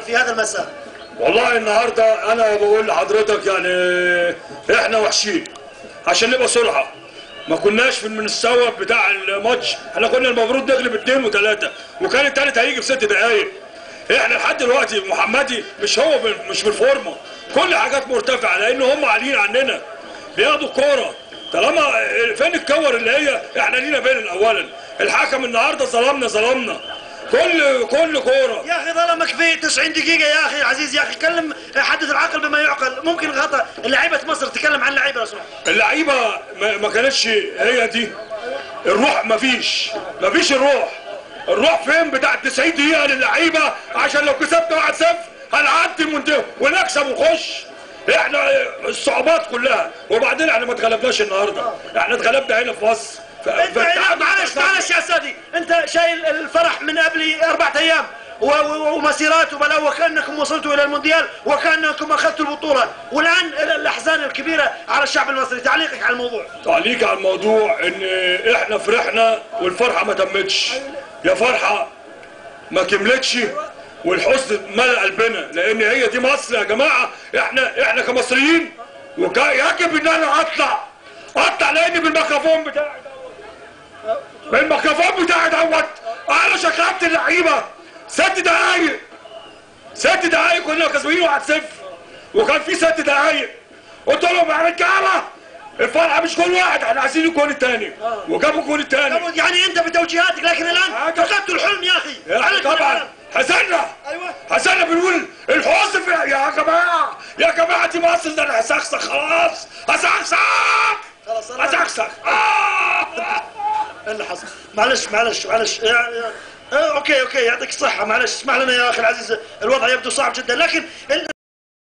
في هذا المساء؟ والله النهارده انا بقول لحضرتك يعني احنا وحشين عشان نبقى صراحه. ما كناش في المستوى بتاع الماتش، احنا كنا المفروض نغلب 2 و3 وكان التالت هيجي في 6 دقايق. احنا لحد دلوقتي محمدي مش في الفورمه، كل حاجات مرتفعه لان هم عاليين عننا بياخدوا الكوره. طالما فين الكور اللي هي احنا لينا بين اولا. الحكم النهارده ظلمنا كل كوره. يا اخي ظلمك في 90 دقيقه يا اخي عزيز. يا اخي كلم، حدث العقل بما يعقل. ممكن خطا لعيبه مصر، تكلم عن اللعيبه لو سمحت. اللعيبه ما كانتش هي دي الروح. مفيش الروح فين بتاع 90 دقيقه للعيبه عشان لو كسبنا 1-0 هنعدي المنتهى ونكسب ونخش. احنا الصعوبات كلها، وبعدين احنا ما اتغلبناش النهارده، احنا اتغلبنا هنا في مصر. معلش يا سادي، انت شايل الفرح من قبل 4 ايام ومسيرات وبلا، وكانكم وصلتوا الى المونديال وكانكم اخذتوا البطوله، والان الاحزان الكبيره على الشعب المصري. تعليقك على الموضوع؟ تعليقي على الموضوع ان احنا فرحنا والفرحه ما تمتش. يا فرحه ما كملتش والحزن ملأ قلبنا، لان هي دي مصر يا جماعه. احنا كمصريين يجب ان انا اطلع لان بالميكروفون بتاعي دوت انا شكرت اللعيبه 6 دقايق كنا كسبانين 1-0 وكان في 6 دقايق. قلت لهم يا رجاله الفرحه مش جول واحد، احنا عايزين الجول الثاني وجابوا الجول الثاني. يعني انت بتوجيهاتك، لكن الان فقدتوا الحلم يا اخي. طبعا حسنا بنقول الحزن يا جماعه دي مصر. ده انا هسخسخ خلاص، هسخسخ. ايه اللي حصل؟ معلش اوكي يعطيك الصحه. معلش اسمح لنا يا اخي العزيز، الوضع يبدو صعب جدا، لكن